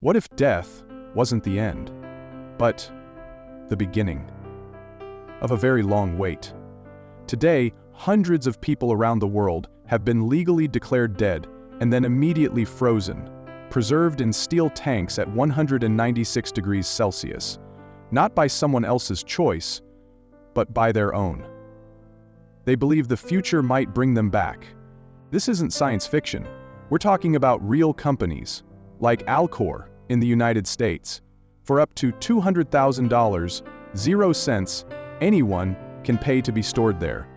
What if death wasn't the end, but the beginning of a very long wait? Today, hundreds of people around the world have been legally declared dead and then immediately frozen, preserved in steel tanks at 196 degrees Celsius, not by someone else's choice, but by their own. They believe the future might bring them back. This isn't science fiction. We're talking about real companies, like Alcor in the United States. For up to $200,000, 0 cents, anyone can pay to be stored there.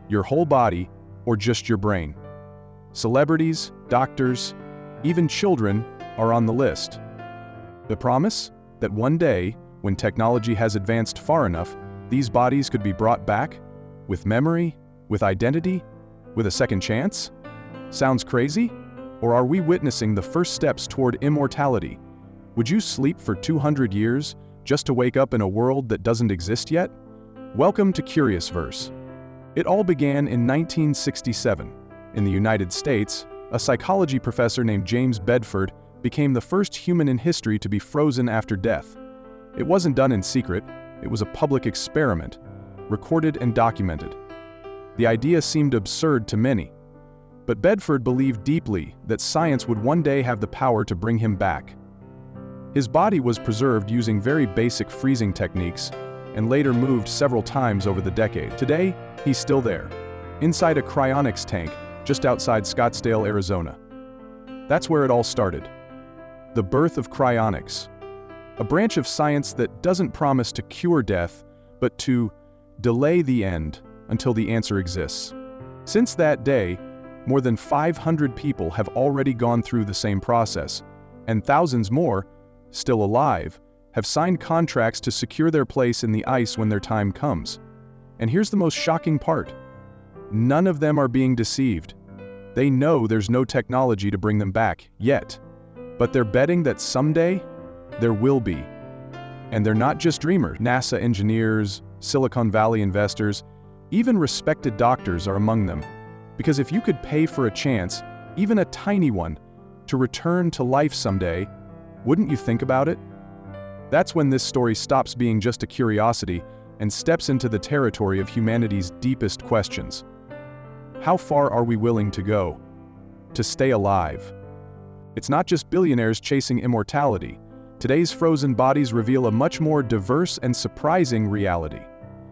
Your whole body, or just your brain. Celebrities, doctors, even children are on the list. The promise? That one day, when technology has advanced far enough, these bodies could be brought back, with memory, with identity, with a second chance? Sounds crazy? Or are we witnessing the first steps toward immortality? Would you sleep for 200 years just to wake up in a world that doesn't exist yet? Welcome to Curious Verse. It all began in 1967. In the United States, a psychology professor named James Bedford became the first human in history to be frozen after death. It wasn't done in secret, it was a public experiment, recorded and documented. The idea seemed absurd to many, but Bedford believed deeply that science would one day have the power to bring him back. His body was preserved using very basic freezing techniques and later moved several times over the decade. Today, he's still there, inside a cryonics tank just outside Scottsdale, Arizona. That's where it all started. The birth of cryonics, a branch of science that doesn't promise to cure death, but to delay the end until the answer exists. Since that day, more than 500 people have already gone through the same process, and thousands more, still alive, have signed contracts to secure their place in the ice when their time comes. And here's the most shocking part. None of them are being deceived. They know there's no technology to bring them back, yet. But they're betting that someday, there will be. And they're not just dreamers. NASA engineers, Silicon Valley investors, even respected doctors are among them. Because if you could pay for a chance, even a tiny one, to return to life someday, wouldn't you think about it? That's when this story stops being just a curiosity and steps into the territory of humanity's deepest questions. How far are we willing to go to stay alive? It's not just billionaires chasing immortality. Today's frozen bodies reveal a much more diverse and surprising reality.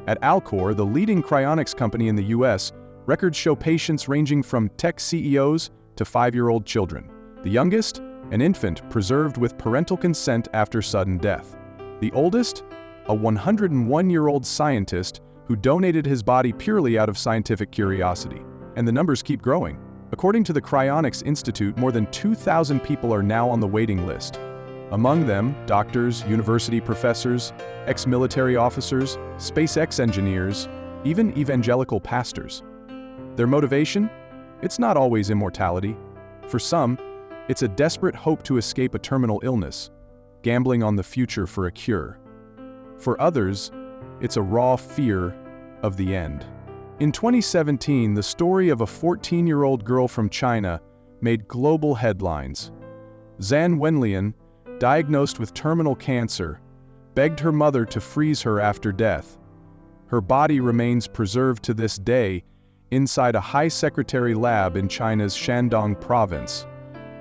At Alcor, the leading cryonics company in the US, records show patients ranging from tech CEOs to 5-year-old children. The youngest, an infant preserved with parental consent after sudden death. The oldest, a 101-year-old scientist who donated his body purely out of scientific curiosity. And the numbers keep growing. According to the Cryonics Institute, more than 2,000 people are now on the waiting list. Among them, doctors, university professors, ex-military officers, SpaceX engineers, even evangelical pastors. Their motivation? It's not always immortality. For some, it's a desperate hope to escape a terminal illness, gambling on the future for a cure. For others, it's a raw fear of the end. In 2017, the story of a 14-year-old girl from China made global headlines. Zhan Wenlian, diagnosed with terminal cancer, begged her mother to freeze her after death. Her body remains preserved to this day inside a high-secretary lab in China's Shandong province.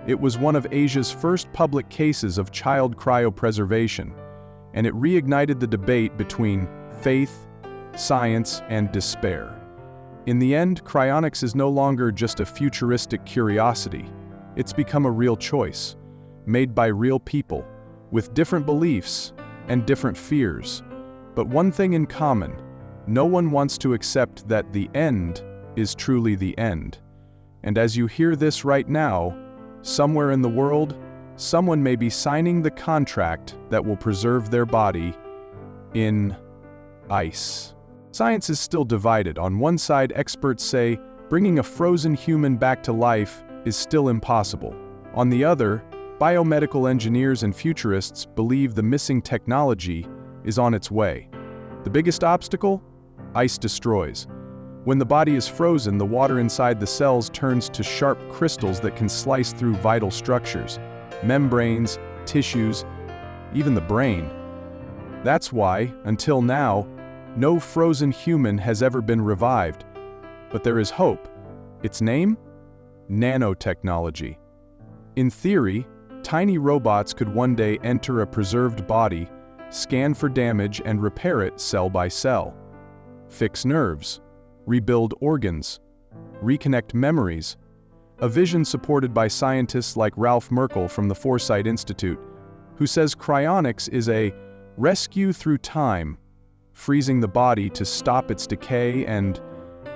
It was one of Asia's first public cases of child cryopreservation, and it reignited the debate between faith, science, and despair. In the end, cryonics is no longer just a futuristic curiosity. It's become a real choice, made by real people, with different beliefs and different fears. But one thing in common, no one wants to accept that the end is truly the end. And as you hear this right now, somewhere in the world, someone may be signing the contract that will preserve their body in ice. Science is still divided. On one side, experts say bringing a frozen human back to life is still impossible. On the other, biomedical engineers and futurists believe the missing technology is on its way. The biggest obstacle? Ice destroys. When the body is frozen, the water inside the cells turns to sharp crystals that can slice through vital structures, membranes, tissues, even the brain. That's why, until now, no frozen human has ever been revived. But there is hope. Its name? Nanotechnology. In theory, tiny robots could one day enter a preserved body, scan for damage and repair it cell by cell. Fix nerves, rebuild organs, reconnect memories. A vision supported by scientists like Ralph Merkel from the Foresight Institute, who says cryonics is a rescue through time, freezing the body to stop its decay and,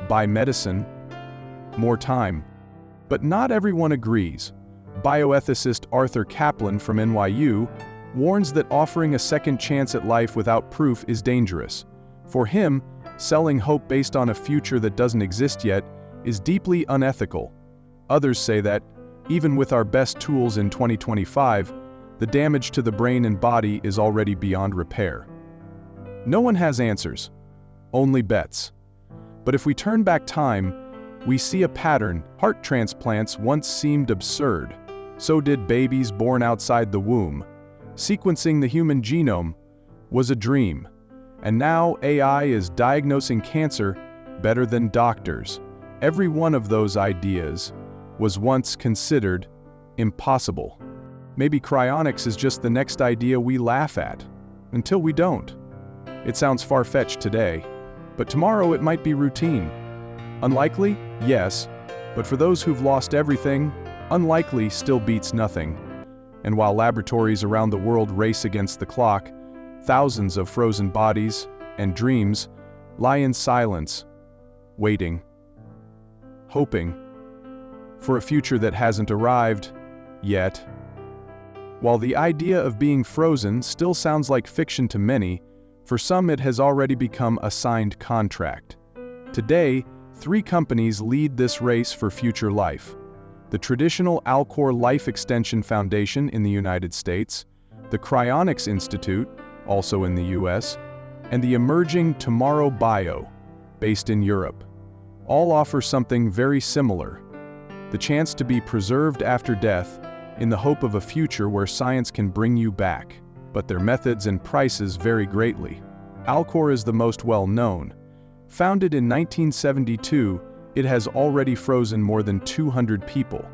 by medicine, more time. But not everyone agrees. Bioethicist Arthur Kaplan from NYU warns that offering a second chance at life without proof is dangerous. For him, selling hope based on a future that doesn't exist yet is deeply unethical. Others say that, even with our best tools in 2025, the damage to the brain and body is already beyond repair. No one has answers, only bets. But if we turn back time, we see a pattern. Heart transplants once seemed absurd. So did babies born outside the womb. Sequencing the human genome was a dream. And now AI is diagnosing cancer better than doctors. Every one of those ideas was once considered impossible. Maybe cryonics is just the next idea we laugh at, until we don't. It sounds far-fetched today, but tomorrow it might be routine. Unlikely? Yes, but for those who've lost everything, unlikely still beats nothing. And while laboratories around the world race against the clock, thousands of frozen bodies and dreams lie in silence, waiting, hoping for a future that hasn't arrived yet. While the idea of being frozen still sounds like fiction to many, for some it has already become a signed contract. Today, 3 companies lead this race for future life. The traditional Alcor Life Extension Foundation in the United States, the Cryonics Institute, also in the US, and the emerging Tomorrow Bio, based in Europe. All offer something very similar: the chance to be preserved after death in the hope of a future where science can bring you back. But their methods and prices vary greatly. Alcor is the most well-known. Founded in 1972, it has already frozen more than 200 people.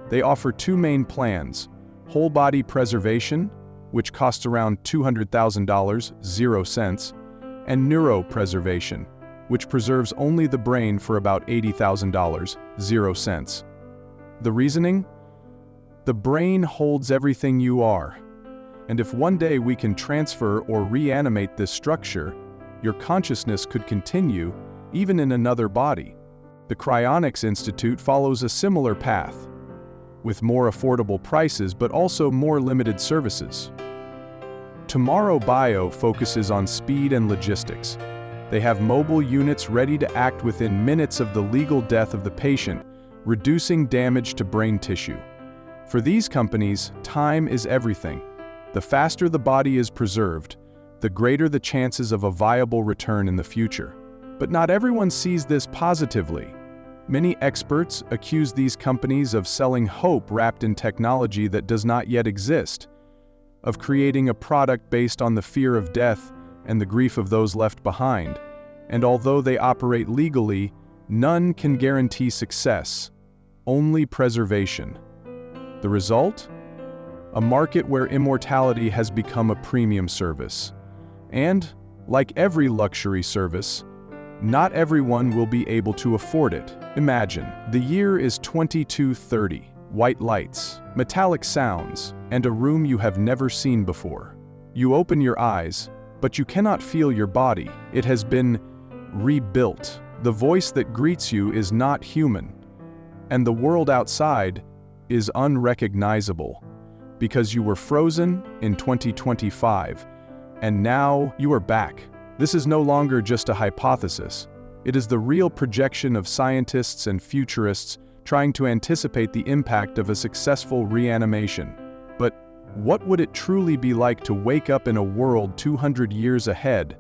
They offer 2 main plans: whole-body preservation, which costs around $200,000, 0 cents, and neuropreservation, which preserves only the brain for about $80,000, 0 cents. The reasoning? The brain holds everything you are. And if one day we can transfer or reanimate this structure, your consciousness could continue, even in another body. The Cryonics Institute follows a similar path, with more affordable prices but also more limited services. Tomorrow Bio focuses on speed and logistics. They have mobile units ready to act within minutes of the legal death of the patient, reducing damage to brain tissue. For these companies, time is everything. The faster the body is preserved, the greater the chances of a viable return in the future. But not everyone sees this positively. Many experts accuse these companies of selling hope wrapped in technology that does not yet exist, of creating a product based on the fear of death and the grief of those left behind. And although they operate legally, none can guarantee success, only preservation. The result? A market where immortality has become a premium service. And, like every luxury service, not everyone will be able to afford it. Imagine, the year is 2230, white lights, metallic sounds, and a room you have never seen before. You open your eyes, but you cannot feel your body. It has been rebuilt. The voice that greets you is not human, and the world outside is unrecognizable, because you were frozen in 2025, and now you are back. This is no longer just a hypothesis. It is the real projection of scientists and futurists trying to anticipate the impact of a successful reanimation. But what would it truly be like to wake up in a world 200 years ahead?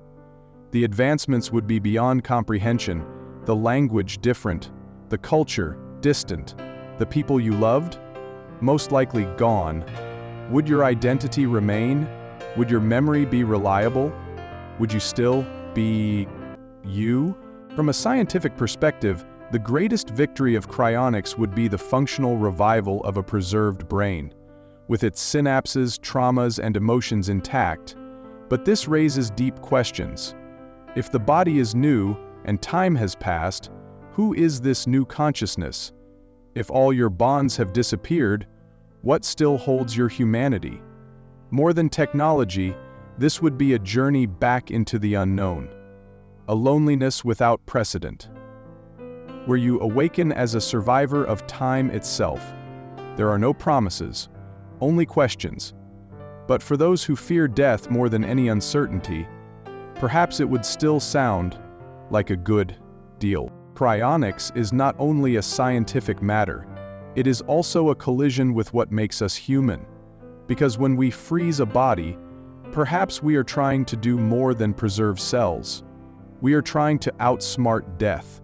The advancements would be beyond comprehension, the language different, the culture distant, the people you loved most likely gone. Would your identity remain? Would your memory be reliable? Would you still be you? From a scientific perspective, the greatest victory of cryonics would be the functional revival of a preserved brain, with its synapses, traumas, and emotions intact. But this raises deep questions. If the body is new and time has passed, who is this new consciousness? If all your bonds have disappeared, what still holds your humanity? More than technology, this would be a journey back into the unknown, a loneliness without precedent, where you awaken as a survivor of time itself. There are no promises, only questions. But for those who fear death more than any uncertainty, perhaps it would still sound like a good deal. Cryonics is not only a scientific matter, it is also a collision with what makes us human. Because when we freeze a body, perhaps we are trying to do more than preserve cells. We are trying to outsmart death,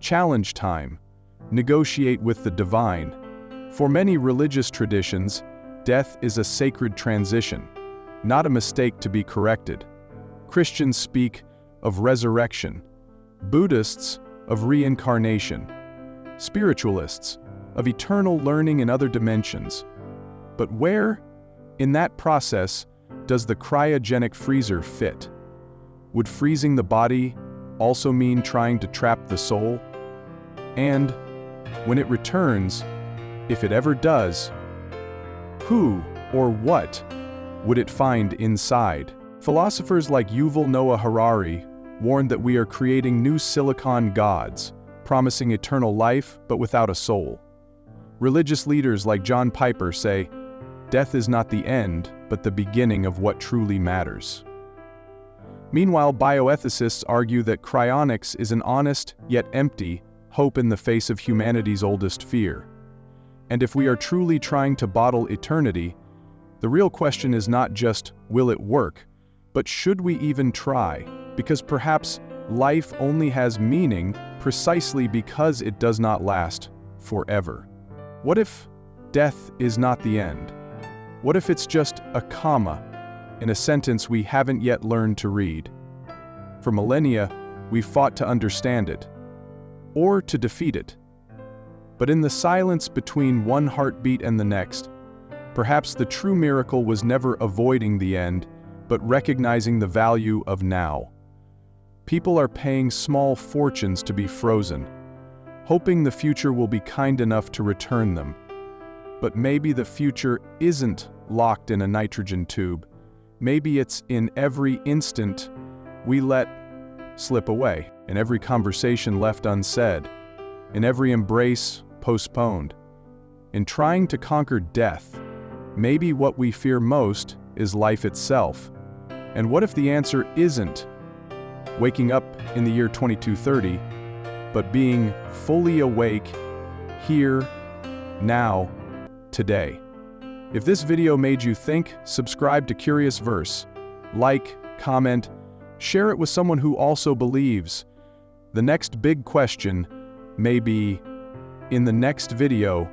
challenge time, negotiate with the divine. For many religious traditions, death is a sacred transition, not a mistake to be corrected. Christians speak of resurrection, Buddhists of reincarnation, spiritualists of eternal learning in other dimensions. But where, in that process, does the cryogenic freezer fit? Would freezing the body also mean trying to trap the soul? And when it returns, if it ever does, who or what would it find inside? Philosophers like Yuval Noah Harari warned that we are creating new silicon gods, promising eternal life but without a soul. Religious leaders like John Piper say, death is not the end, but the beginning of what truly matters. Meanwhile, bioethicists argue that cryonics is an honest, yet empty, hope in the face of humanity's oldest fear. And if we are truly trying to bottle eternity, the real question is not just, will it work, but should we even try? Because perhaps life only has meaning precisely because it does not last forever. What if death is not the end? What if it's just a comma in a sentence we haven't yet learned to read? For millennia, we've fought to understand it, or to defeat it. But in the silence between one heartbeat and the next, perhaps the true miracle was never avoiding the end, but recognizing the value of now. People are paying small fortunes to be frozen, hoping the future will be kind enough to return them. But maybe the future isn't locked in a nitrogen tube. Maybe it's in every instant we let slip away, in every conversation left unsaid, in every embrace postponed. In trying to conquer death, maybe what we fear most is life itself. And what if the answer isn't waking up in the year 2230, but being fully awake here, now, today? If this video made you think, subscribe to Curious Verse, like, comment, share it with someone who also believes. The next big question may be in the next video